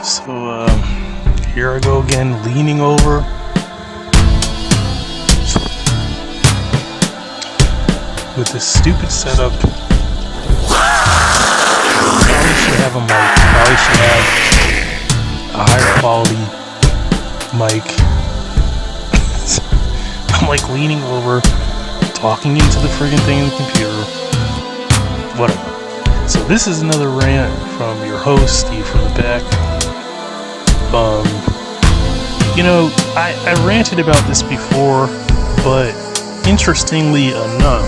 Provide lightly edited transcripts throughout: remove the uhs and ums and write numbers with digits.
So, here I go again, leaning over. With this stupid setup. Probably should have a mic. Probably should have a higher quality mic. I'm like leaning over, talking into the friggin' thing in the computer. Whatever. So this is another rant from your host, Steve from the back. I ranted about this before, but interestingly enough,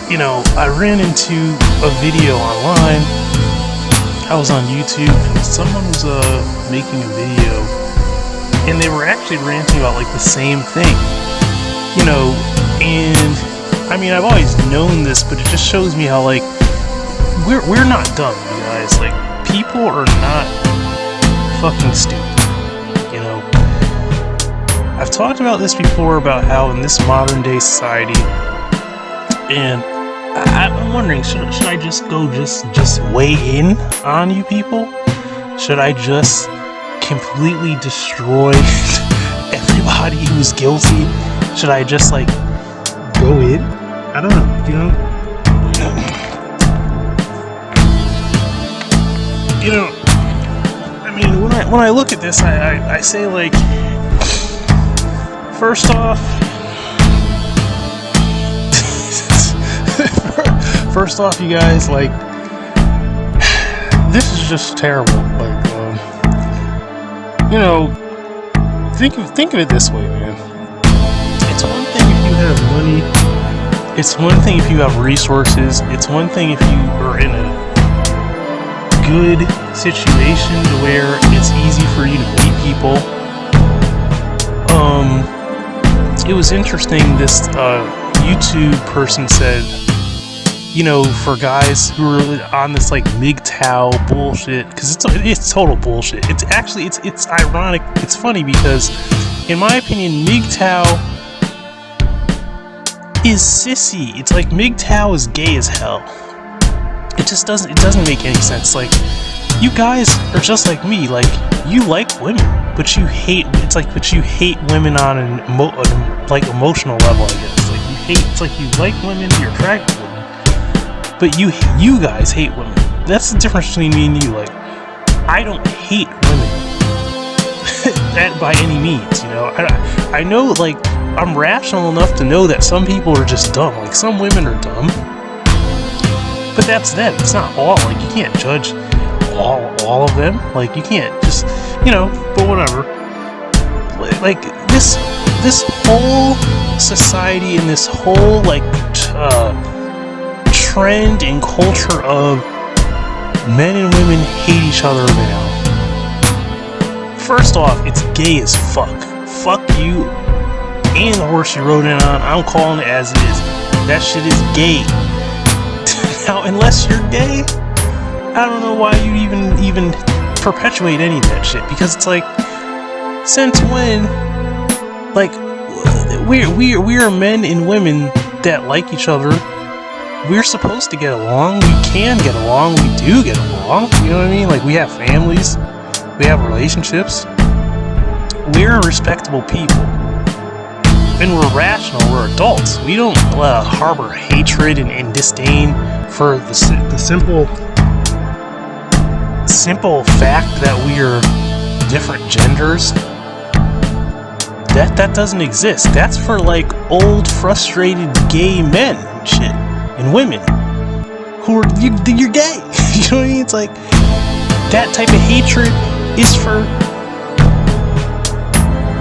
I ran into a video online. I was on YouTube, and someone was making a video, and they were actually ranting about like the same thing. And I mean, I've always known this, but it just shows me how like we're not dumb, you guys. Like, people are not fucking stupid. I've talked about this before, about how in this modern day society, and I'm wondering, should I just weigh in on you people? Should I just completely destroy everybody who's guilty? Should I just like go in? I don't know, I mean, when I look at this, I say, like, first off, you guys, like, this is just terrible. Like, think of it this way, man. It's one thing if you have money. It's one thing if you have resources. It's one thing if you are in a good situation to where it's easy for you to meet people. It was interesting, this YouTube person said, for guys who are on this like MGTOW bullshit, because it's total bullshit. It's actually, it's ironic, it's funny, because in my opinion, MGTOW is sissy. It's like MGTOW is gay as hell. It doesn't make any sense. Like, you guys are just like me. Like, you like women, but you hate women on an emotional level, I guess. Like, it's like you like women, you're attracted to women, but you guys hate women. That's the difference between me and you. Like, I don't hate women that by any means, I know, like, I'm rational enough to know that some people are just dumb. Like, some women are dumb, but that's them. It's not all. Like, you can't judge all of them. Like, you can't just, but whatever. Like, this whole society and this whole, like, trend and culture of men and women hate each other now. First off, it's gay as fuck. Fuck you and the horse you rode in on. I'm calling it as it is. That shit is gay. Now, unless you're gay, I don't know why you even perpetuate any of that shit, because it's like, since when, like, we are men and women that like each other. We're supposed to get along. We can get along. We do get along. You know what I mean? Like, we have families. We have relationships. We're respectable people. And we're rational. We're adults. We don't harbor hatred and disdain for the simple fact that we are different genders. That doesn't exist. That's for, like, old, frustrated gay men and shit, and women who are you're gay. You know what I mean? It's like, that type of hatred is for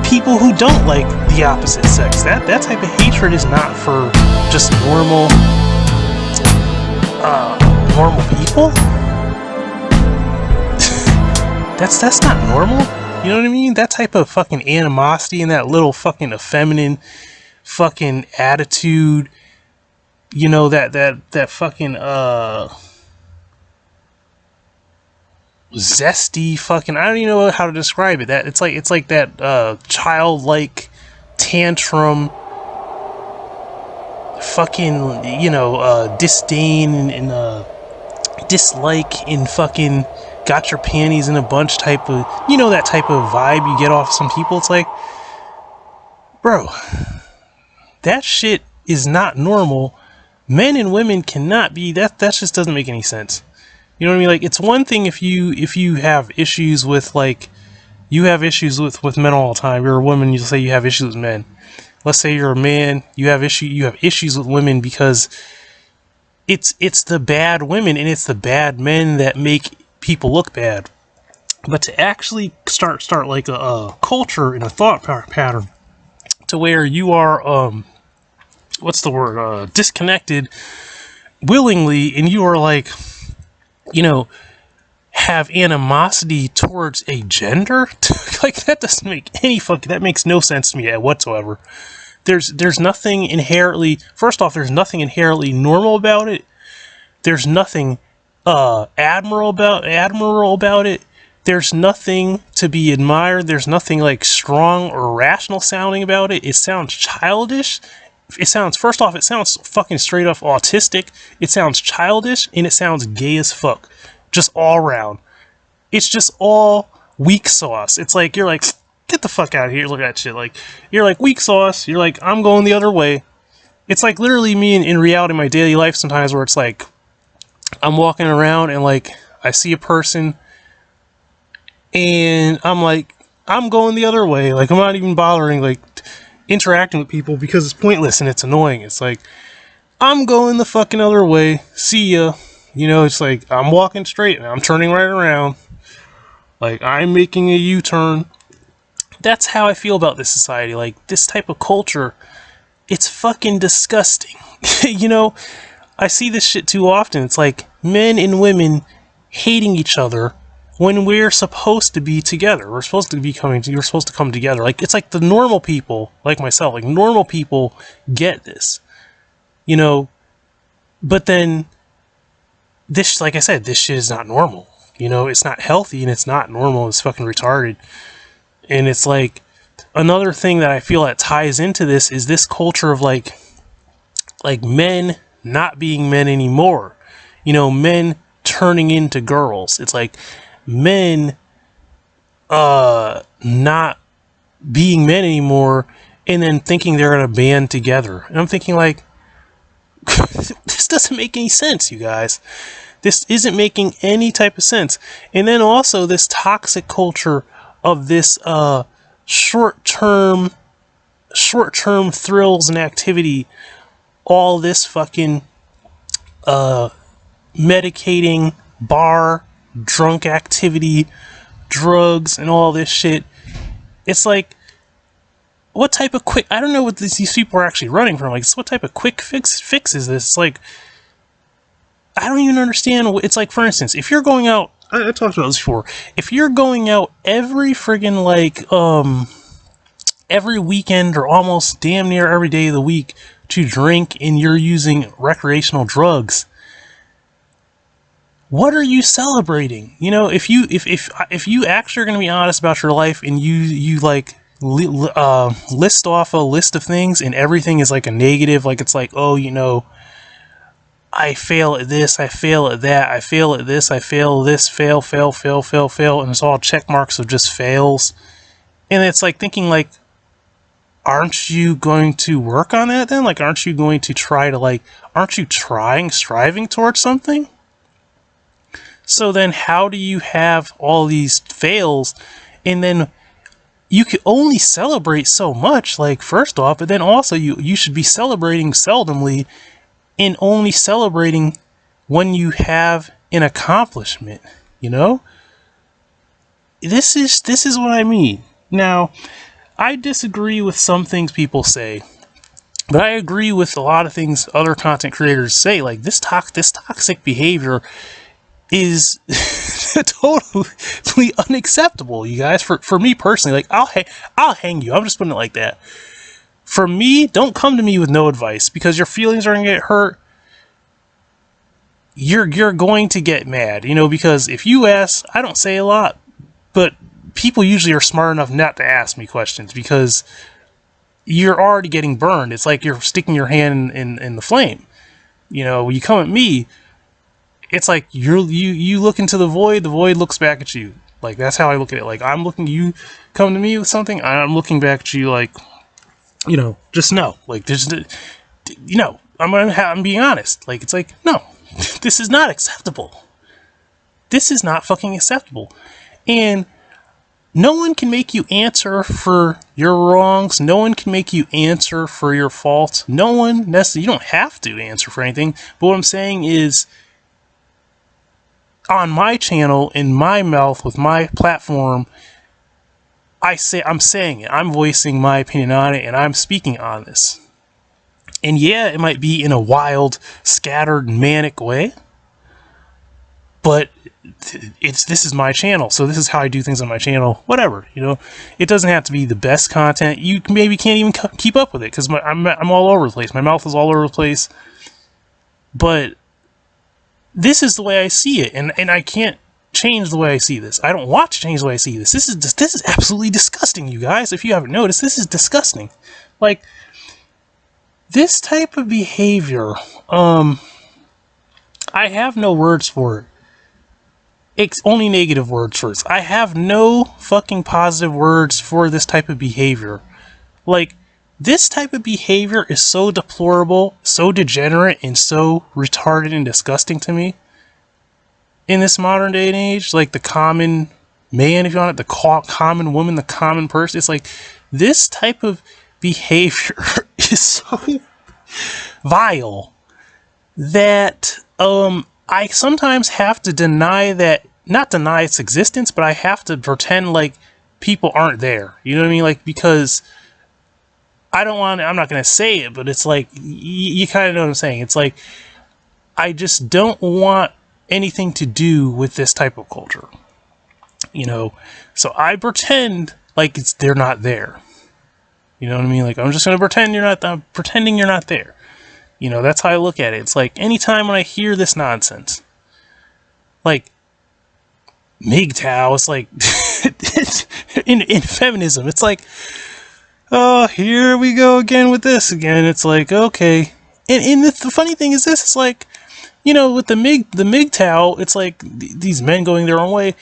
people who don't like the opposite sex. That type of hatred is not for just normal people. That's not normal. You know what I mean? That type of fucking animosity and that little fucking effeminate fucking attitude, you know, that fucking zesty fucking, I don't even know how to describe it. That it's like that childlike tantrum fucking, you know, disdain and dislike and fucking got your panties in a bunch type of, you know, that type of vibe you get off some people. It's like, bro, that shit is not normal. Men and women cannot be that. That just doesn't make any sense. You know what I mean? Like, it's one thing if you have issues with, like, you have issues with men all the time. You're a woman, you say you have issues with men. Let's say you're a man, you have issues with women because it's the bad women and it's the bad men that make people look bad. But to actually start like a culture and a thought pattern to where you are what's the word, disconnected willingly, and you are like, you know, have animosity towards a gender. Like, that doesn't make any that makes no sense to me whatsoever. There's nothing inherently, first off, there's nothing inherently normal about it. There's nothing admirable about it. There's nothing to be admired. There's nothing like strong or rational sounding about it. It sounds childish. It sounds, first off, it sounds fucking straight up autistic. It sounds childish, and it sounds gay as fuck. Just all around. It's just all weak sauce. It's like, you're like, get the fuck out of here. Look at that shit. Like, you're like, weak sauce. You're like, I'm going the other way. It's like literally me in reality, in my daily life sometimes, where it's like, I'm walking around and like, I see a person and I'm like, I'm going the other way. Like, I'm not even bothering like interacting with people because it's pointless and it's annoying. It's like, I'm going the fucking other way. See ya. You know, it's like, I'm walking straight and I'm turning right around. Like, I'm making a U-turn. That's how I feel about this society. Like, this type of culture, it's fucking disgusting. You know, I see this shit too often. It's like men and women hating each other when we're supposed to be together. We're supposed to come together. Like, it's like the normal people, like myself, like normal people get this, you know, but then this, like I said, this shit is not normal. You know, it's not healthy and it's not normal. It's fucking retarded. And it's like, another thing that I feel that ties into this is this culture of like men not being men anymore. You know, men turning into girls. It's like men not being men anymore and then thinking they're gonna band together. And I'm thinking like, this doesn't make any sense, you guys. This isn't making any type of sense. And then also this toxic culture of this short-term thrills and activity, all this fucking medicating, bar, drunk activity, drugs, and all this shit. It's like, what type of quick, I don't know what these people are actually running from. Like, what type of quick fix is this? It's like, I don't even understand. It's like, for instance, if you're going out, I talked about this before. If you're going out every friggin' like, every weekend or almost damn near every day of the week to drink and you're using recreational drugs, what are you celebrating? You know, if you actually are going to be honest about your life and you like list off a list of things and everything is like a negative, like it's like, oh, you know, I fail at this, I fail at that, I fail at this, I fail this, fail, and it's all check marks of just fails. And it's like thinking like, aren't you going to work on that then? Like, aren't you going to try to like, aren't you striving towards something? So then how do you have all these fails and then you can only celebrate so much, like, first off, but then also you should be celebrating seldomly and only celebrating when you have an accomplishment, you know? This is what I mean. Now, I disagree with some things people say, but I agree with a lot of things other content creators say. Like, this toxic behavior is totally unacceptable, you guys. For me personally, like, I'll hang you. I'm just putting it like that. For me, don't come to me with no advice, because your feelings are going to get hurt. You're going to get mad, because if you ask, I don't say a lot, but people usually are smart enough not to ask me questions, because you're already getting burned. It's like you're sticking your hand in the flame. When you come at me, it's like you look into the void looks back at you. Like, that's how I look at it. Like, you come to me with something, I'm looking back at you like, just no. Like, there's, I'm being honest. Like, it's like, no, this is not acceptable. This is not fucking acceptable. And no one can make you answer for your wrongs. No one can make you answer for your faults. No one necessarily, you don't have to answer for anything. But what I'm saying is, on my channel, in my mouth, with my platform, I'm saying it. I'm voicing my opinion on it, and I'm speaking on this. And yeah, it might be in a wild, scattered, manic way, but this is my channel, so this is how I do things on my channel. Whatever, it doesn't have to be the best content. You maybe can't even keep up with it, because I'm all over the place. My mouth is all over the place. But this is the way I see it, and I can't change the way I see this. I don't want to change the way I see this. This is absolutely disgusting, you guys. If you haven't noticed, this is disgusting. Like, this type of behavior, I have no words for it. It's only negative words for it. I have no fucking positive words for this type of behavior. Like, this type of behavior is so deplorable, so degenerate, and so retarded and disgusting to me. In this modern day and age, like, the common man, if you want it, the common woman, the common person, it's like, this type of behavior is so vile that I sometimes have to not deny its existence, but I have to pretend like people aren't there. You know what I mean? Like, because I'm not going to say it, but it's like, you kind of know what I'm saying. It's like, I just don't want anything to do with this type of culture. So I pretend like they're not there. You know what I mean? Like, I'm just going to pretending you're not there. That's how I look at it. It's like, anytime when I hear this nonsense, like, MGTOW, it's like, in feminism, it's like, oh, here we go again with this again. It's like, okay. And the funny thing is this, it's like, with the MGTOW, it's like these men going their own way.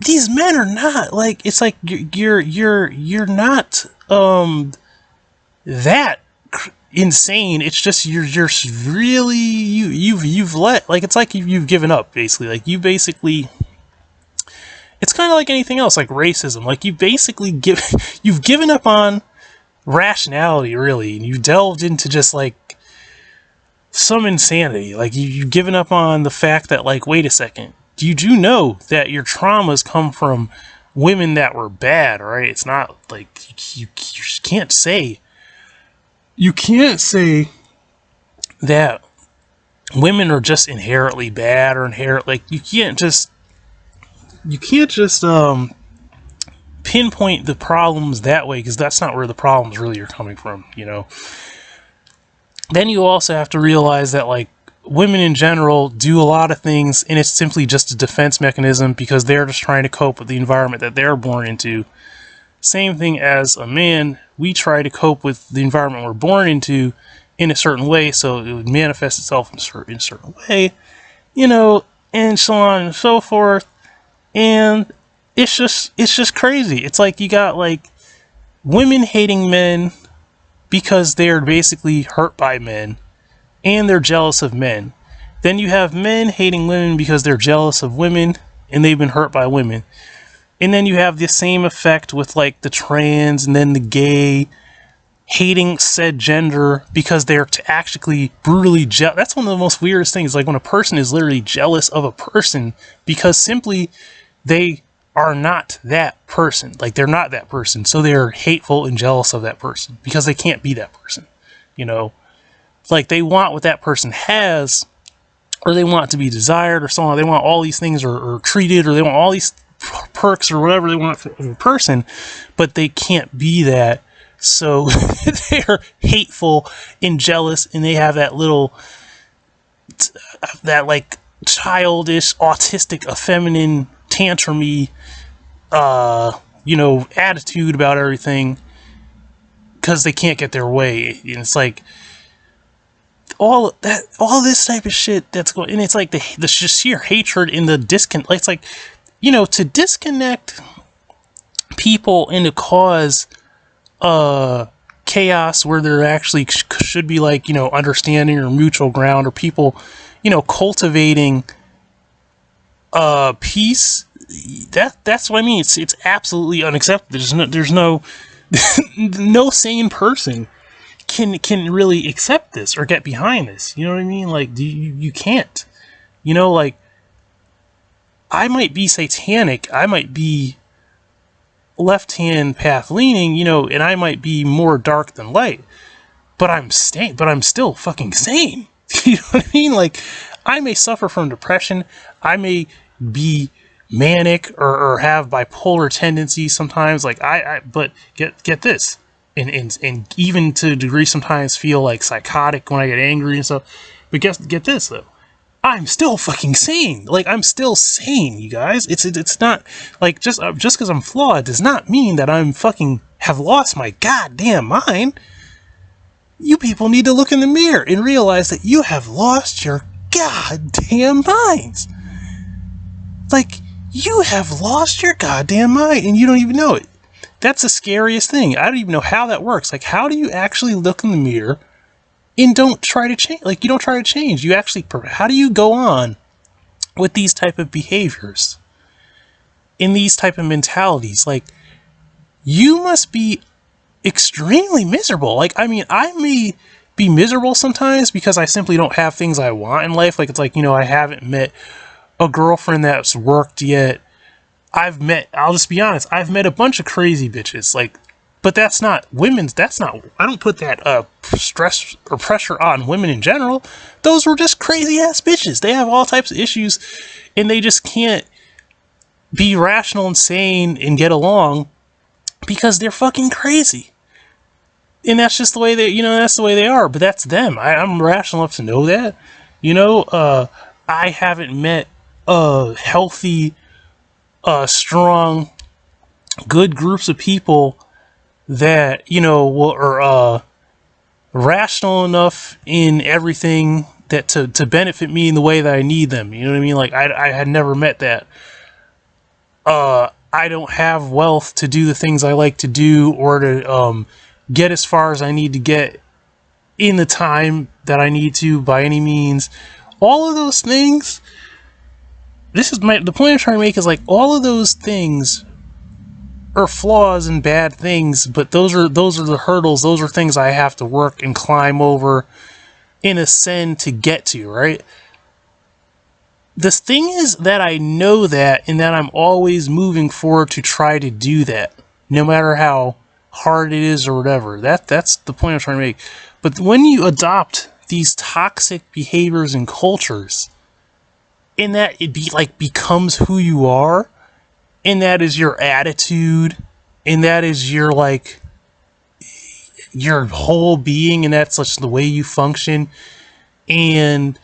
These men are not, like, it's like you're not that insane. It's just you're really you've let, like, it's like you've given up, basically. Like, it's kind of like anything else, like racism. Like, you've given up on rationality, really, and you've delved into just like some insanity. Like, you've given up on the fact that, like, wait a second, you do know that your traumas come from women that were bad, right? It's not like you can't say that women are just inherently bad or like, you can't just pinpoint the problems that way, because that's not where the problems really are coming from. Then you also have to realize that, like, women in general do a lot of things, and it's simply just a defense mechanism, because they're just trying to cope with the environment that they're born into. Same thing as a man, we try to cope with the environment we're born into in a certain way, so it would manifest itself in a certain way, and so on and so forth. And it's just crazy. It's like, you got, like, women hating men because they're basically hurt by men, and they're jealous of men. Then you have men hating women because they're jealous of women, and they've been hurt by women. And then you have the same effect with, like, the trans and then the gay hating said gender because they're actually brutally jealous. That's one of the most weirdest things. Like, when a person is literally jealous of a person because simply they are not that person. Like, they're not that person, so they're hateful and jealous of that person because they can't be that person. Like, they want what that person has, or they want to be desired, or so on. They want all these things, or treated, or they want all these perks or whatever they want from a person, but they can't be that So they're hateful and jealous, and they have that little, that like childish, autistic, effeminate, tantrumy, attitude about everything because they can't get their way. And it's like all this type of shit that's going, and it's like the sheer hatred in the disconnect. It's like, to disconnect people and to cause chaos where there actually should be like, understanding or mutual ground, or people, cultivating peace. That's what I mean. It's absolutely unacceptable. There's no no sane person can really accept this or get behind this. You know what I mean? Like, you can't. Like, I might be satanic, I might be left-hand path leaning, and I might be more dark than light, but I'm still fucking sane. You know what I mean? Like, I may suffer from depression, I may be manic or have bipolar tendencies sometimes, like but get this, and even to a degree sometimes feel like psychotic when I get angry and stuff. But get this though, I'm still fucking sane. Like, I'm still sane, you guys. It's not like just because I'm flawed does not mean that I'm fucking have lost my goddamn mind. You people need to look in the mirror and realize that you have lost your goddamn minds. Like, you have lost your goddamn mind and you don't even know it. That's the scariest thing. I don't even know how that works. Like, how do you actually look in the mirror and don't try to change? Like, you don't try to change. You actually, how do you go on with these type of behaviors, in these type of mentalities? Like, you must be extremely miserable. Like, I mean, I may be miserable sometimes because I simply don't have things I want in life. Like, it's like, I haven't met a girlfriend that's worked yet. I'll just be honest, I've met a bunch of crazy bitches, like, but that's not, I don't put that stress or pressure on women in general. Those were just crazy ass bitches. They have all types of issues, and they just can't be rational and sane and get along because they're fucking crazy. And that's just the way that's the way they are, but that's them. I'm rational enough to know that. I haven't met healthy, strong, good groups of people that, are rational enough in everything that to benefit me in the way that I need them. You know what I mean? Like, I had never met that. I don't have wealth to do the things I like to do, or to get as far as I need to get in the time that I need to by any means. All of those things, the point I'm trying to make is, like, all of those things are flaws and bad things, but those are the hurdles, those are things I have to work and climb over and ascend to get to, right? The thing is that I know that, and that I'm always moving forward to try to do that, no matter how hard it is or whatever. That's the point I'm trying to make. But when you adopt these toxic behaviors and cultures, in that it becomes who you are, and that is your attitude, and that is your your whole being, and that's such the way you function, and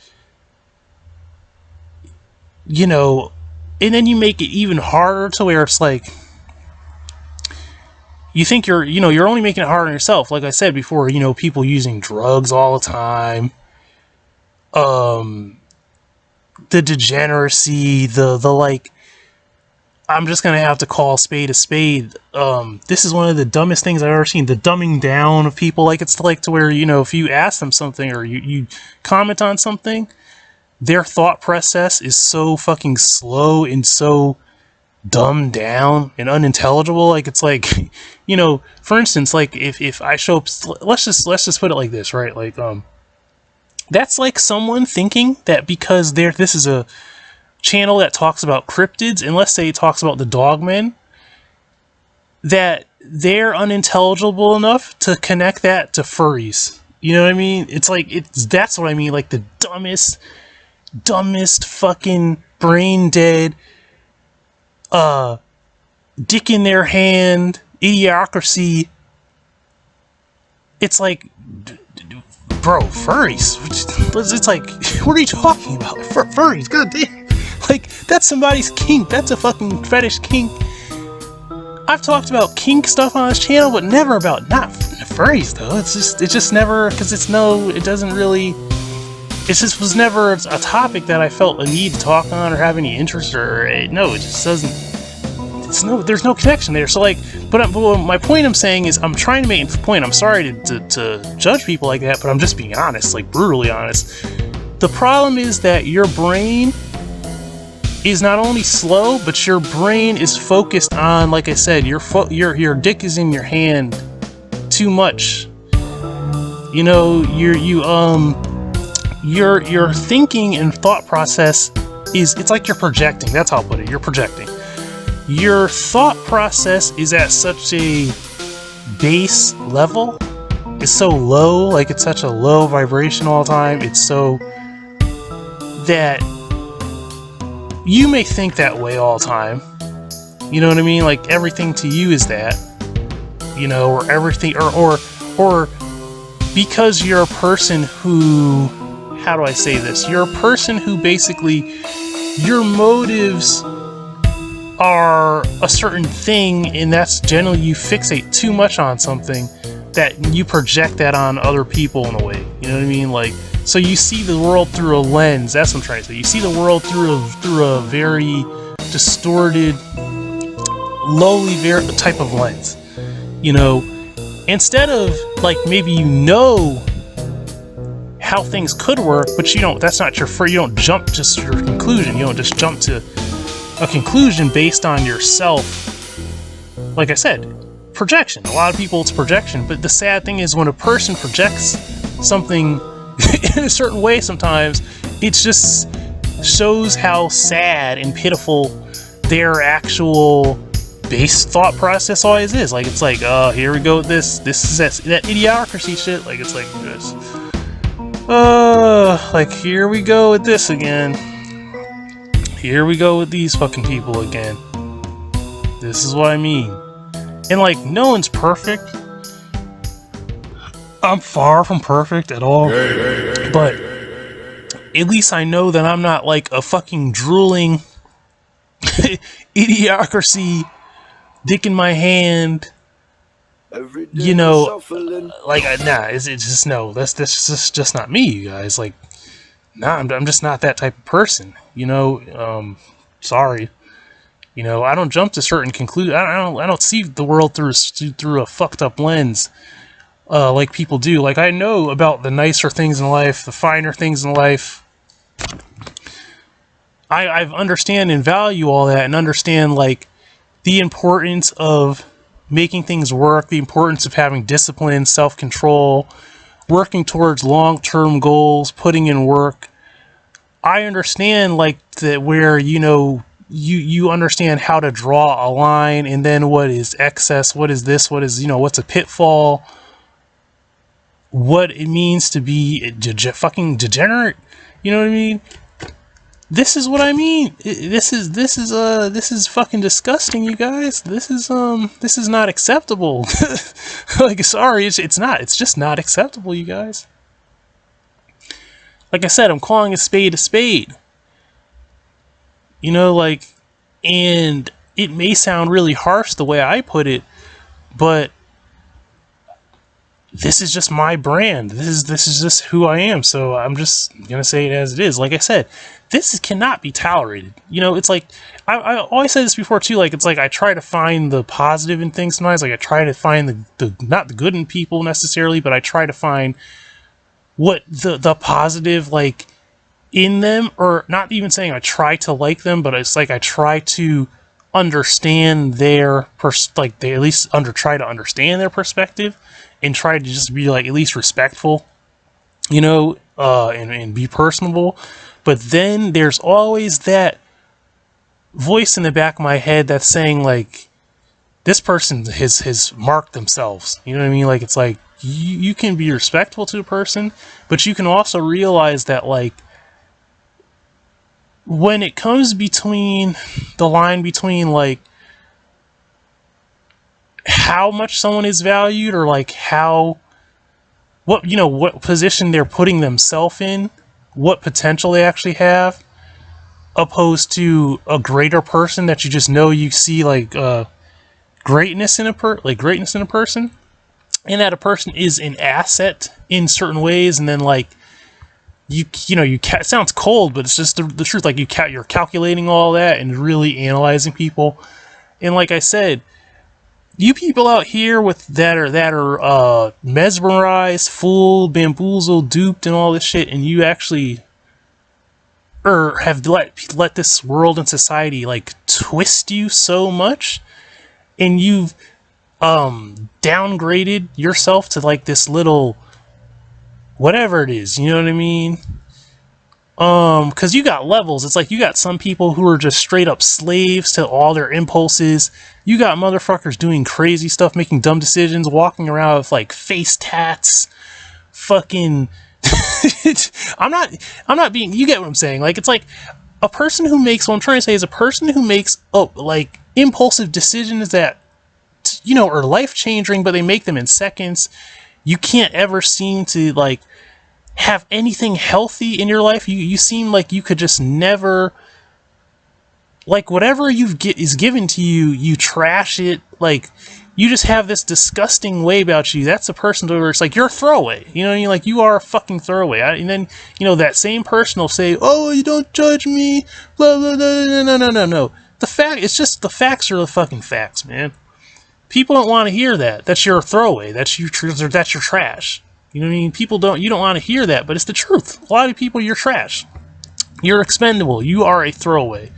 and then you make it even harder to where it's like you think you're only making it harder on yourself. Like I said before, people using drugs all the time, the degeneracy, the like, I'm just gonna have to call a spade a spade. This is one of the dumbest things I've ever seen. The dumbing down of people. Like, it's like to where, if you ask them something or you comment on something, their thought process is so fucking slow and so dumbed down and unintelligible. Like, it's like, for instance, like if I show up, let's just put it like this, right? Like, that's like someone thinking that because this is a channel that talks about cryptids, and let's say it talks about the dogmen, that they're unintelligible enough to connect that to furries. You know what I mean? It's like, that's what I mean. Like, the dumbest fucking brain dead, dick in their hand, idiocracy it's like, bro, furries. It's like, what are you talking about? Furries, goddamn. Like, that's somebody's kink. That's a fucking fetish kink. I've talked about kink stuff on this channel, but never about not furries though. It just never, because it doesn't really. It just was never a topic that I felt a need to talk on or have any interest no, it just doesn't. There's no connection there. So like, but my point I'm saying is, I'm trying to make a point. I'm sorry to judge people like that, but I'm just being honest, like brutally honest. The problem is that your brain is not only slow, but your brain is focused on, like I said, your dick is in your hand too much. You know, your thinking and thought process it's like you're projecting. That's how I'll put it. You're projecting. Your thought process is at such a base level. It's so low, like it's such a low vibration all the time. It's so that you may think that way all the time. You know what I mean? Like everything to you is that. You know, or everything, or because you're a person who, how do I say this? You're a person who basically, your motives are a certain thing, and that's generally you fixate too much on something that you project that on other people in a way. You know what I mean? Like, so you see the world through a lens. That's what I'm trying to say. You see the world through a very distorted, lowly type of lens. You know, instead of like maybe you know how things could work, but you don't. That's not you don't jump just to your conclusion. You don't just jump to a conclusion based on yourself. Like I said, projection. A lot of people, it's projection. But the sad thing is, when a person projects something in a certain way, sometimes it just shows how sad and pitiful their actual base thought process always is. Like, it's like, oh, here we go with this is that idiocracy shit. Like, it's like this. Like, here we go with this again. Here we go with these fucking people again. This is what I mean. And like, no one's perfect. I'm far from perfect at all. But at least I know that I'm not like a fucking drooling idiocracy, dick in my hand. You know, like, nah, it's just no. That's just not me, you guys. Like, nah, I'm just not that type of person. You know, sorry. You know, I don't jump to certain conclusions. I don't see the world through a fucked up lens, like people do. Like, I know about the nicer things in life, the finer things in life. I understand and value all that, and understand like the importance of making things work, the importance of having discipline, self-control, working towards long-term goals, putting in work. I understand like that, where, you know, you understand how to draw a line, and then what is excess, what is this, what is, you know, what's a pitfall, what it means to be fucking degenerate. You know what I mean? This is what I mean. This is fucking disgusting, you guys. This is not acceptable. Like, sorry, it's not. It's just not acceptable, you guys. Like I said, I'm calling a spade a spade. You know, like, and it may sound really harsh the way I put it, but this is just my brand. This is just who I am. So I'm just gonna say it as it is. Like I said, this cannot be tolerated. You know, it's like, I always said this before too. Like, it's like I try to find the positive in things sometimes. Like, I try to find the not the good in people necessarily, but I try to find what the positive like in them, or not even saying I try to like them, but it's like I try to understand their like they at least try to understand their perspective, and try to just be like at least respectful, you know, and be personable. But then there's always that voice in the back of my head that's saying like, this person has marked themselves. You know what I mean? Like, it's like you can be respectful to a person, but you can also realize that like, when it comes between the line between like how much someone is valued, or like how what position they're putting themselves in, what potential they actually have, opposed to a greater person that you just know you see like greatness in a person, and that a person is an asset in certain ways, and then like it sounds cold, but it's just the truth. Like you're calculating all that and really analyzing people, and like I said, you people out here with that are mesmerized, fooled, bamboozled, duped, and all this shit, and you actually have let this world and society like twist you so much, and you've downgraded yourself to like this little whatever it is, you know what I mean? Because you got levels. It's like you got some people who are just straight up slaves to all their impulses. You got motherfuckers doing crazy stuff, making dumb decisions, walking around with like face tats, fucking. I'm not being. You get what I'm saying? Like it's like a person who makes. What I'm trying to say is a person who makes like impulsive decisions that are life changing, but they make them in seconds. You can't ever seem to like have anything healthy in your life. You seem like you could just never, like whatever is given to you, you trash it. Like you just have this disgusting way about you. That's a person where it's like you're a throwaway. You know what I mean? Like you are a fucking throwaway. And then that same person will say, "Oh, you don't judge me." Blah blah blah. No. It's just the facts are the fucking facts, man. People don't want to hear that. That's your throwaway. That's your trash. You know what I mean? You don't want to hear that, but it's the truth. A lot of people, you're trash. You're expendable. You are a throwaway.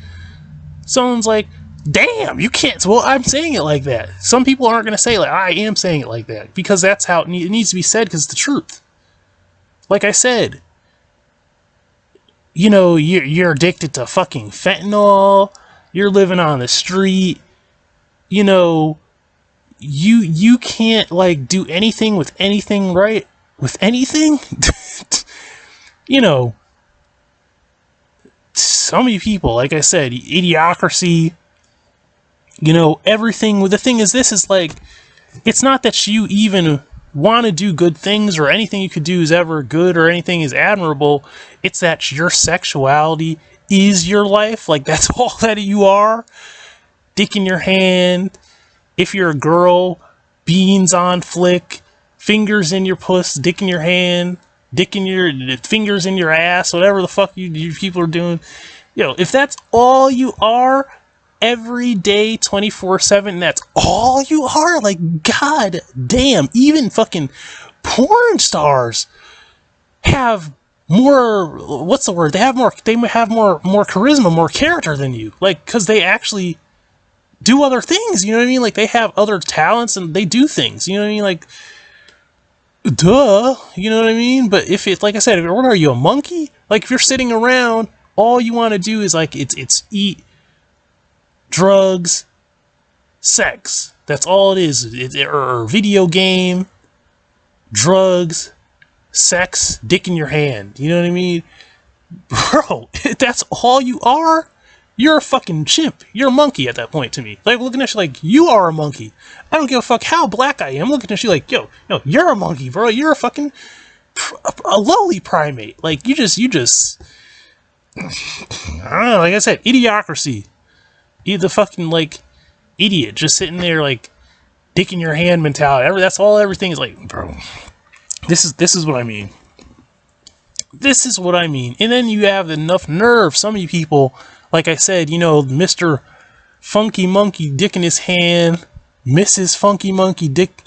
Someone's like, damn, you can't. Well, I'm saying it like that. Some people aren't going to say it like, I am saying it like that. Because that's how it needs to be said, because it's the truth. Like I said, you're addicted to fucking fentanyl. You're living on the street. You can't, like, do anything with anything, right? With anything? So many people, like I said, idiocracy, everything. The thing is, this is like, it's not that you even want to do good things or anything you could do is ever good or anything is admirable. It's that your sexuality is your life. Like, that's all that you are. Dick in your hand. If you're a girl, beans on flick, fingers in your puss, dick in your hand, dick in your fingers in your ass, whatever the fuck you people are doing. If that's all you are every day, 24/7, that's all you are, like, god damn, even fucking porn stars have more, what's the word? They have more charisma, more character than you. Like, because they actually do other things, you know what I mean? Like, they have other talents and they do things, you know what I mean? Like, duh, you know what I mean? But if it's, like I said, what are you, a monkey? Like, if you're sitting around, all you want to do is, like, it's eat, drugs, sex. That's all it is. Or video game, drugs, sex, dick in your hand. You know what I mean? Bro, if that's all you are, you're a fucking chimp. You're a monkey at that point to me. Like, looking at you like, you are a monkey. I don't give a fuck how black I am. I'm looking at you like, yo, you're a monkey, bro. You're a fucking, a lowly primate. Like, you just, I don't know, like I said, idiocracy. You're the fucking, like, idiot. Just sitting there, like, dick in your hand mentality. That's all everything is like, bro. This is what I mean. This is what I mean. And then you have enough nerve, some of you people, like I said, Mr. Funky Monkey dick in his hand, Mrs. Funky Monkey dick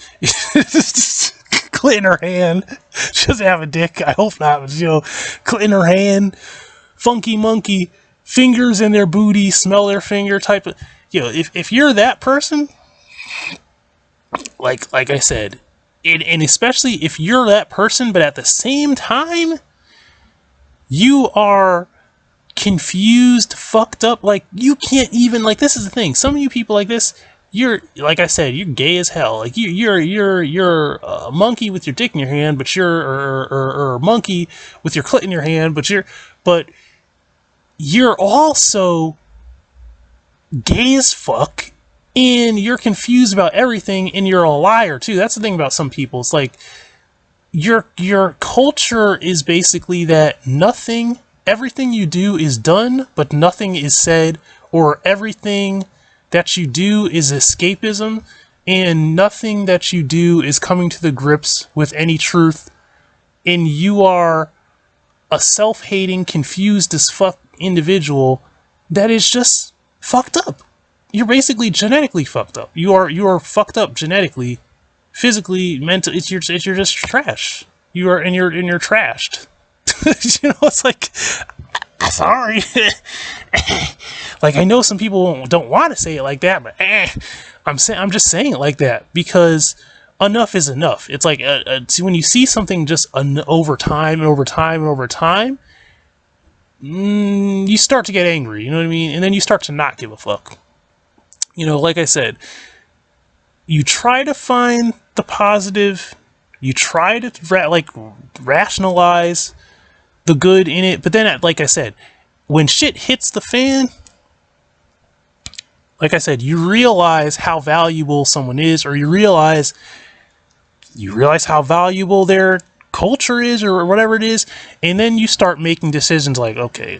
clit in her hand. She doesn't have a dick, I hope not, but clit in her hand, Funky Monkey, fingers in their booty, smell their finger type of, if you're that person, like I said, and especially if you're that person, but at the same time, you are confused, fucked up, like, you can't even, like, this is the thing, some of you people like this, you're, like I said, you're gay as hell, like, you're a monkey with your dick in your hand, but you're, or a monkey with your clit in your hand, but you're also gay as fuck, and you're confused about everything, and you're a liar, too. That's the thing about some people, it's like, your culture is basically that everything you do is done, but nothing is said, or everything that you do is escapism, and nothing that you do is coming to the grips with any truth, and you are a self-hating, confused as fuck individual that is just fucked up. You're basically genetically fucked up. You are fucked up genetically, physically, mentally. You're just trash. You're trashed. It's like, sorry. Like, I know some people don't want to say it like that, but I'm just saying it like that because enough is enough. It's like see, when you see something just over time and over time and over time, you start to get angry. You know what I mean? And then you start to not give a fuck. Like I said, you try to find the positive. You try to rationalize the good in it, but then, like I said, when shit hits the fan, like I said, you realize how valuable someone is, or you realize how valuable their culture is, or whatever it is, and then you start making decisions like, okay,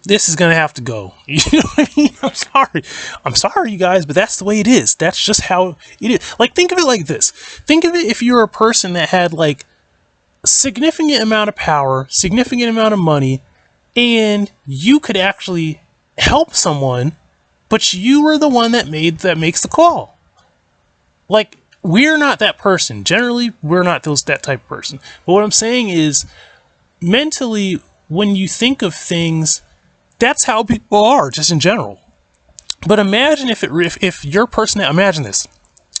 this is gonna have to go. You know what I mean? I'm sorry, you guys, but that's the way it is. That's just how it is. Like, think of it like this. Think of it if you're a person that had like a significant amount of power, significant amount of money, and you could actually help someone, but you were the one that makes the call. Like, we're not that person. Generally, we're not that type of person. But what I'm saying is, mentally, when you think of things, that's how people are, just in general. But imagine if your personality, imagine this.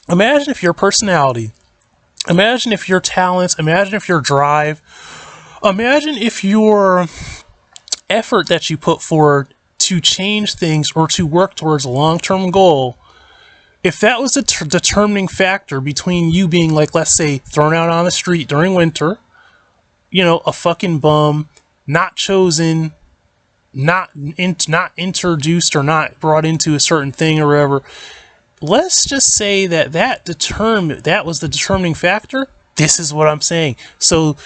Imagine if your personality, imagine if your talents, imagine if your drive, imagine if your effort that you put forward to change things or to work towards a long-term goal, if that was a determining factor between you being, like, let's say, thrown out on the street during winter, a fucking bum, not chosen, not introduced or not brought into a certain thing or whatever, let's just say that was the determining factor. This is what I'm saying. So,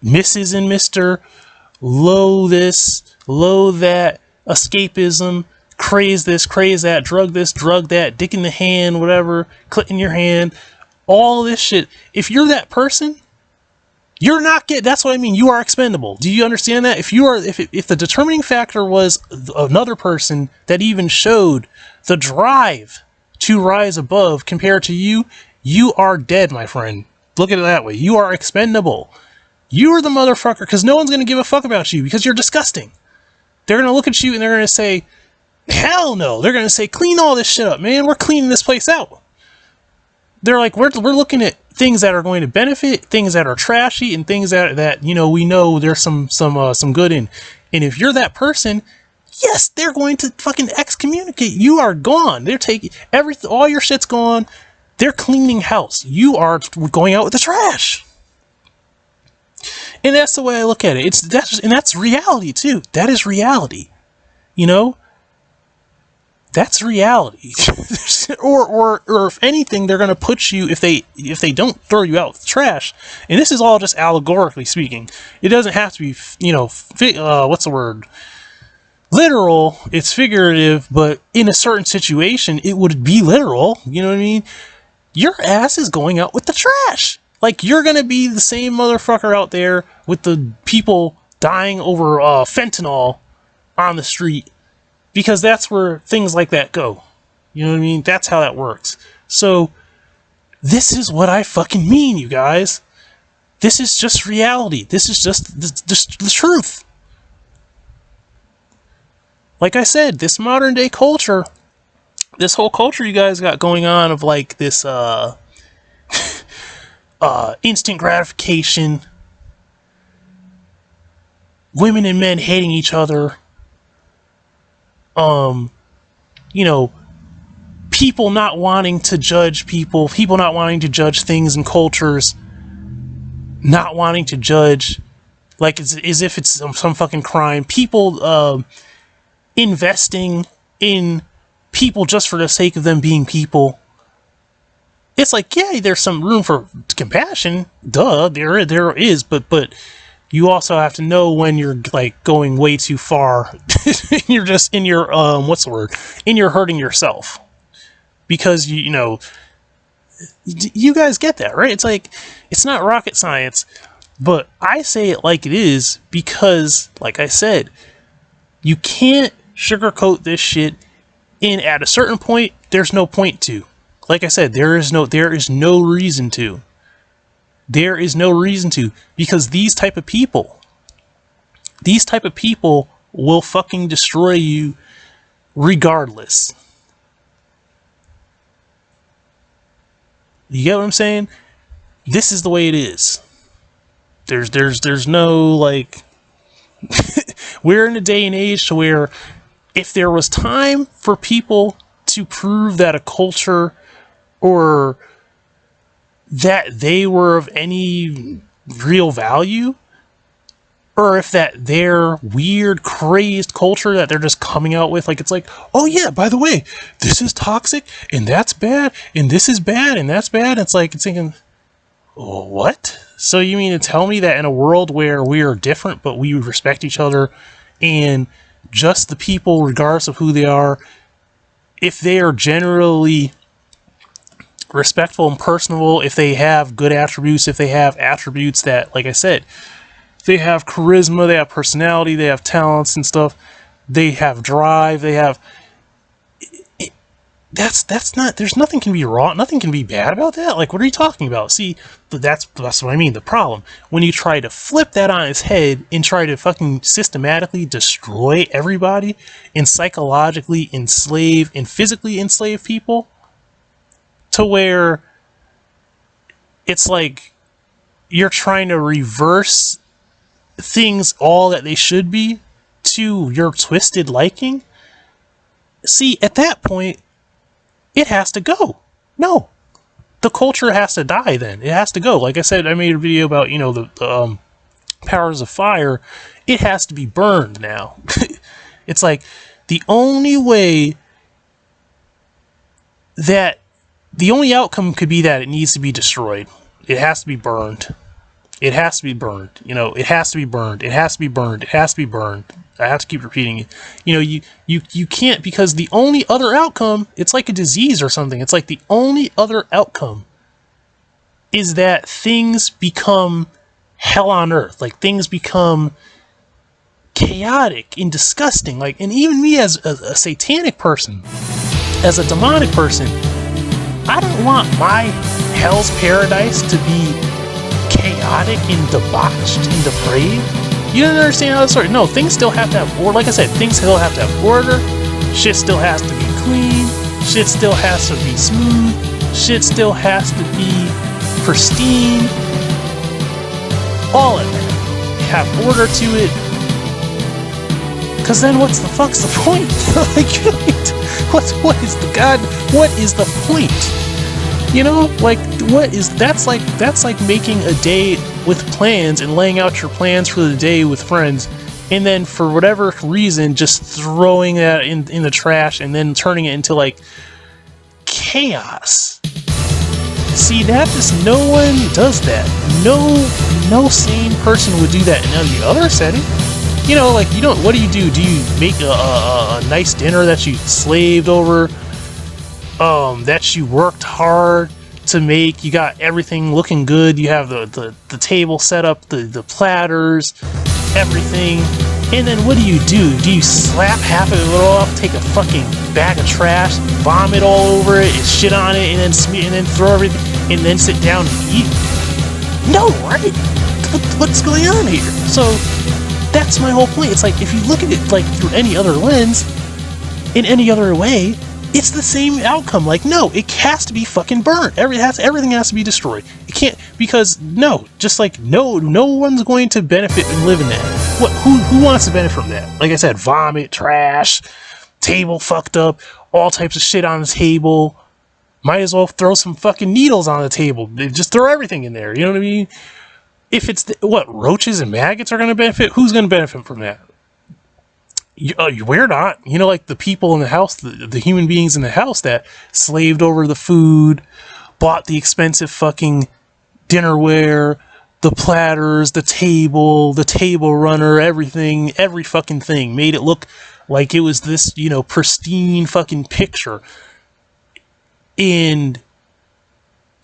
Mrs. and Mr. Low this, low that, escapism, craze this, craze that, drug this, drug that, dick in the hand, whatever, clit in your hand, all this shit. If you're that person, you're not that's what I mean. You are expendable. Do you understand that? If the determining factor was another person that even showed the drive to rise above compared to you, you are dead, my friend. Look at it that way. You are expendable. You are the motherfucker, because no one's going to give a fuck about you because you're disgusting. They're going to look at you and they're going to say, hell no. They're going to say, clean all this shit up, man. We're cleaning this place out. They're like, we're looking at things that are going to benefit, things that are trashy, and things that we know there's some good in. And if you're that person, yes, they're going to fucking excommunicate. You are gone. They're taking all your shit's gone. They're cleaning house. You are going out with the trash. And that's the way I look at it. That's reality too. That is reality. That's reality. or if anything, they're going to put you, if they don't throw you out with the trash, and this is all just allegorically speaking. It doesn't have to be, what's the word? Literal. It's figurative, but in a certain situation, it would be literal. You know what I mean? Your ass is going out with the trash. Like, you're going to be the same motherfucker out there with the people dying over fentanyl on the street, because that's where things like that go. You know what I mean? That's how that works. So, this is what I fucking mean, you guys. This is just reality. This is just the truth. Like I said, this modern day culture, this whole culture you guys got going on of like this instant gratification, women and men hating each other, people not wanting to judge people not wanting to judge things and cultures, not wanting to judge like as if it's some fucking crime, people investing in people just for the sake of them being people, It's like, yeah, there's some room for compassion. Duh, there is, but you also have to know when you're like going way too far. You're just in your what's the word? In your hurting yourself. Because you know, you guys get that, right? It's like, it's not rocket science, but I say it like it is because, like I said, you can't sugarcoat this shit. And at a certain point, there's no point to. Like I said, there is no reason to. There is no reason to, because these type of people will fucking destroy you regardless. You get what I'm saying? This is the way it is. There's no like we're in a day and age to where if there was time for people to prove that a culture or that they were of any real value, or if that their weird, crazed culture that they're just coming out with, like, it's like, oh yeah, by the way, this is toxic, and that's bad, and this is bad, and that's bad. It's like, it's thinking, oh, what? So you mean to tell me that in a world where we are different, but we respect each other, and just the people, regardless of who they are, if they are generally respectful and personable, if they have good attributes, if they have attributes that, like I said, they have charisma, they have personality, they have talents and stuff, they have drive, they have... That's not... There's nothing can be wrong, nothing can be bad about that. Like, what are you talking about? See, that's what I mean. The problem, when you try to flip that on its head and try to fucking systematically destroy everybody and psychologically enslave and physically enslave people to where it's like you're trying to reverse things all that they should be to your twisted liking. See, at that point, it has to go. No, the culture has to die. Then it has to go. Like I said, I made a video about, you know, the powers of fire. It has to be burned now. It's like the only way that the only outcome could be that it needs to be destroyed. It has to be burned. It has to be burned. You know, it has to be burned. It has to be burned. It has to be burned. I have to keep repeating it. You know, you can't, because the only other outcome, it's like a disease or something. It's like the only other outcome is that things become hell on earth. Like, things become chaotic and disgusting. Like, and even me as a satanic person, as a demonic person, I don't want my hell's paradise to be chaotic and debauched and depraved. You don't understand how this works. No, things still have to have order. Like I said, things still have to have order. Shit still has to be clean. Shit still has to be smooth. Shit still has to be pristine. All of that. Have order to it. Cause then what's the fuck's the point? Like, what is the god? What is the point? You know, like, that's like making a day with plans and laying out your plans for the day with friends, and then for whatever reason just throwing that in the trash and then turning it into like chaos. See, that is, no one does that. No sane person would do that in any other setting. You know, like, you don't, what do? Do you make a nice dinner that you slaved over? That you worked hard to make. You got everything looking good. You have the table set up, the platters, everything. And then what do? Do you slap half of it off, take a fucking bag of trash, vomit all over it, and shit on it, and then smear, and then throw everything, and then sit down and eat? No, right? What's going on here? So that's my whole point. It's like, if you look at it like through any other lens, in any other way, it's the same outcome. Like, no, it has to be fucking burnt. Everything has to be destroyed. It can't, because no one's going to benefit in living that. Who wants to benefit from that? Like I said, vomit, trash, table fucked up, all types of shit on the table. Might as well throw some fucking needles on the table. Just throw everything in there. You know what I mean? If it's roaches and maggots are going to benefit, who's going to benefit from that? We're not. You know, like the people in the house, the human beings in the house that slaved over the food, bought the expensive fucking dinnerware, the platters, the table runner, everything, every fucking thing, made it look like it was this, you know, pristine fucking picture. And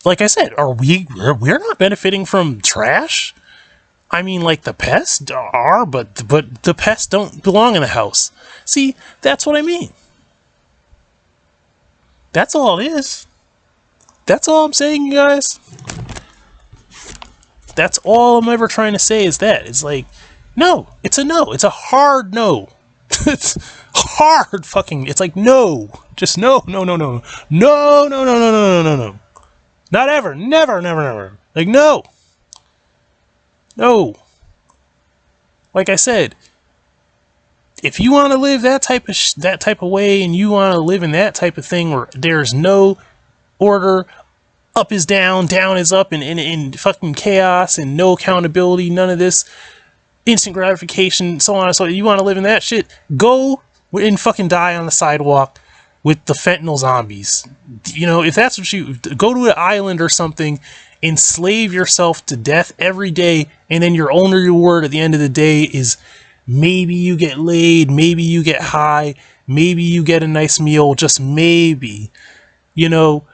like I said, we're not benefiting from trash? I mean, like, the pests are, but the pests don't belong in the house. See, that's what I mean. That's all it is. That's all I'm saying, you guys. That's all I'm ever trying to say is that. It's like, no. It's a no. It's a hard no. It's hard fucking, it's like, no. Just no, no, no, no. No, no, no, no, no, no, no, no. Not ever. Never, never, never. Like, no. No. Like I said, if you want to live that type of way, and you want to live in that type of thing where there's no order, up is down, down is up, and fucking chaos and no accountability, none of this, instant gratification, so on and so on. You want to live in that shit? Go and fucking die on the sidewalk with the fentanyl zombies. You know, if that's what you go to an island or something, enslave yourself to death every day, and then your only reward at the end of the day is maybe you get laid, maybe you get high, maybe you get a nice meal, just maybe. You know,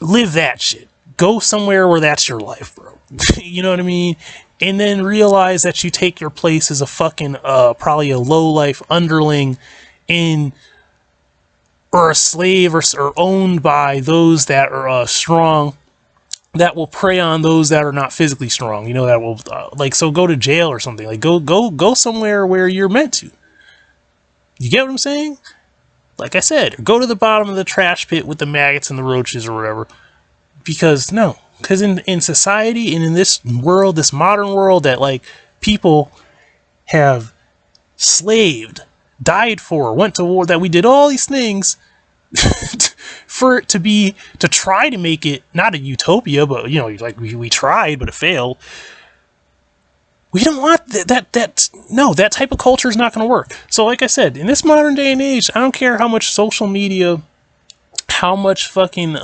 live that shit. Go somewhere where that's your life, bro. You know what I mean? And then realize that you take your place as a fucking, probably a low-life underling or a slave or owned by those that are strong, that will prey on those that are not physically strong, you know, that will, so go to jail or something. Like, go somewhere where you're meant to. You get what I'm saying? Like I said, go to the bottom of the trash pit with the maggots and the roaches or whatever. Because in society and in this world, this modern world that, like, people have slaved, died for, went to war, that we did all these things for it to try to make it not a utopia, but, you know, like, we tried, but it failed. We don't want that type of culture is not going to work. So, like I said, in this modern day and age, I don't care how much social media, how much fucking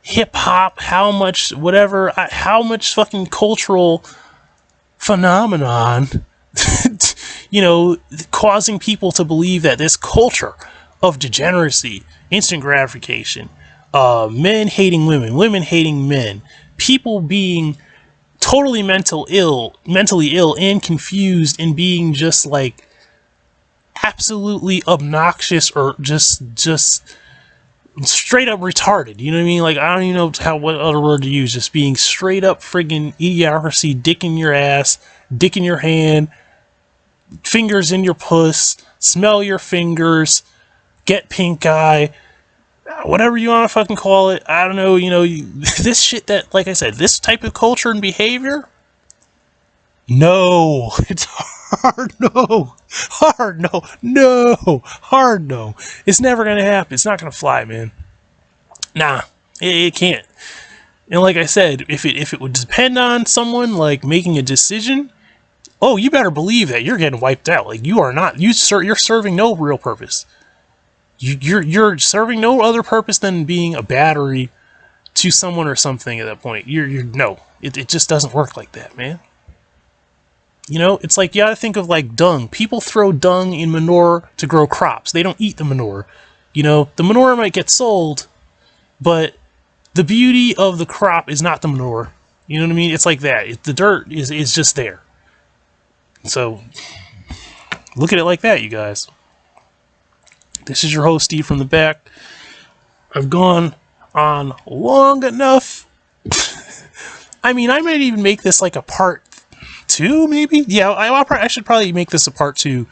hip hop, how much whatever, how much fucking cultural phenomenon, you know, causing people to believe that this culture of degeneracy, instant gratification, men hating women, women hating men, people being totally mentally ill and confused, and being just like absolutely obnoxious or just straight up retarded. You know what I mean? Like, I don't even know what other word to use. Just being straight up friggin' idiocracy, dick in your ass, dick in your hand, fingers in your puss, smell your fingers, get pink eye, whatever you want to fucking call it. I don't know, you know, this shit that, like I said, this type of culture and behavior, no, it's hard no, hard no, no, hard no. It's never going to happen. It's not going to fly, man. Nah, it can't. And like I said, if it would depend on someone, like, making a decision, oh, you better believe that you're getting wiped out. Like, you are not, you're serving no real purpose. You're serving no other purpose than being a battery to someone or something at that point. It just doesn't work like that, man. You know, it's like, you gotta think of, like, dung. People throw dung in manure to grow crops. They don't eat the manure. You know, the manure might get sold, but the beauty of the crop is not the manure. You know what I mean? It's like that. The dirt is just there. So, look at it like that, you guys. This is your host, Steve, from the back. I've gone on long enough. I mean, I might even make this like a part 2, maybe? Yeah, I should probably make this a part 2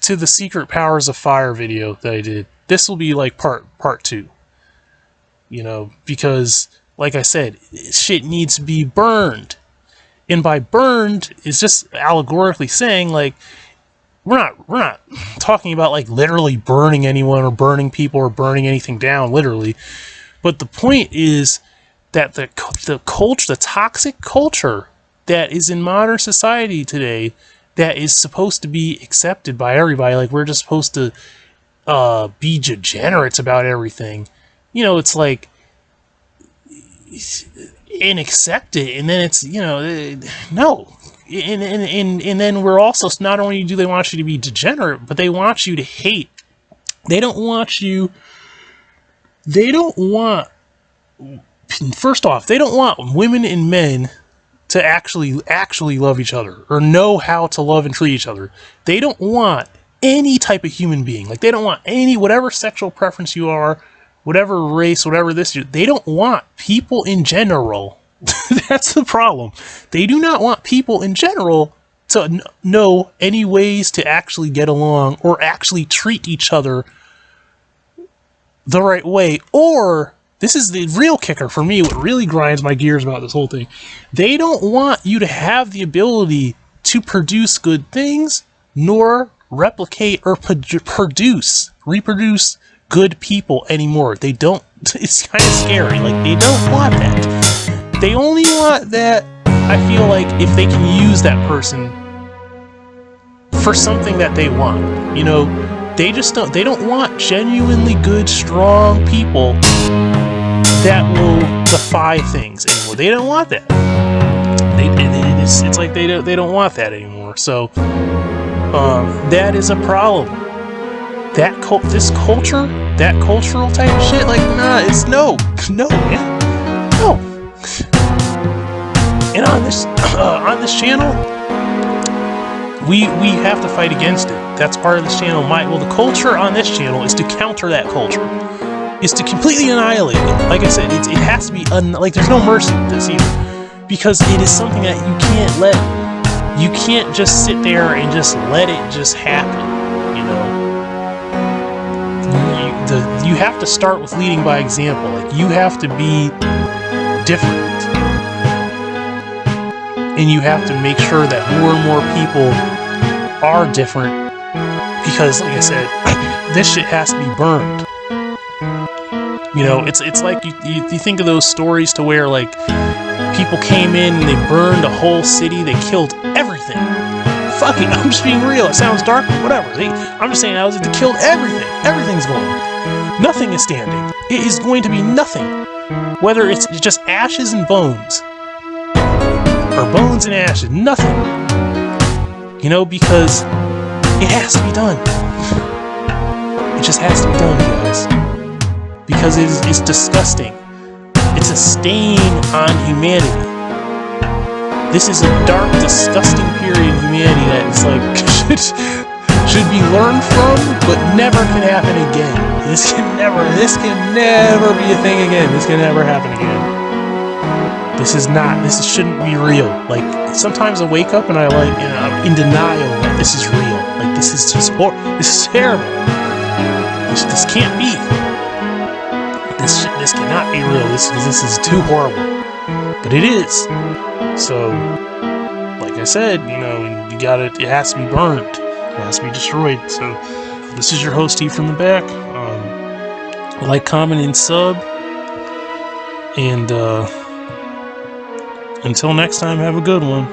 to the Secret Powers of Fire video that I did. This will be like part 2. You know, because, like I said, shit needs to be burned. And by burned, is just allegorically saying, like, we're not talking about, like, literally burning anyone or burning people or burning anything down, literally. But the point is that the culture, the toxic culture that is in modern society today, that is supposed to be accepted by everybody, like, we're just supposed to be degenerates about everything. You know, it's like, and accept it, and then it's, no. And then we're also, not only do they want you to be degenerate, but they want you to hate. They don't want, first off, they don't want women and men to actually love each other or know how to love and treat each other. They don't want any type of human being. Like, they don't want whatever sexual preference you are, whatever race, whatever this, they don't want people in general. That's the problem. They do not want people in general to know any ways to actually get along or actually treat each other the right way. Or, this is the real kicker for me, what really grinds my gears about this whole thing. They don't want you to have the ability to produce good things, nor replicate or reproduce good people anymore. They don't. It's kind of scary. Like, they don't want that. They only want that, I feel like, if they can use that person for something that they want. They don't want genuinely good, strong people that will defy things anymore. They don't want that. It's like they don't want that anymore. So that is a problem. This culture, that cultural type of shit, like, nah, it's no, man, no. And on this channel, we have to fight against it. That's part of this channel. The culture on this channel is to counter that culture. Is to completely annihilate it. Like I said, it has to be, there's no mercy with this either. Because it is something that you can't just sit there and just let it just happen, You have to start with leading by example. Like, you have to be different. And you have to make sure that more and more people are different. Because, like I said, this shit has to be burned. It's like you think of those stories to where, like, people came in and they burned a whole city, they killed everything. Fuck it, I'm just being real. It sounds dark, but whatever. I'm just saying, they killed everything. Everything's gone. Nothing is standing. It is going to be nothing. Whether it's just ashes and bones, or bones and ashes, nothing. Because it has to be done. It just has to be done, you guys. Because it's disgusting. It's a stain on humanity. This is a dark, disgusting period in humanity that is like should be learned from, but never can happen again. This can never be a thing again. This can never happen again. This shouldn't be real. Like, sometimes I wake up and I'm in denial that this is real. Like, this is just horrible. This is terrible. This can't be. This cannot be real. This is too horrible. But it is. So, like I said, it has to be burned. It has to be destroyed. So, this is your host, Steve from the back. Like, comment, and sub. And, until next time, have a good one.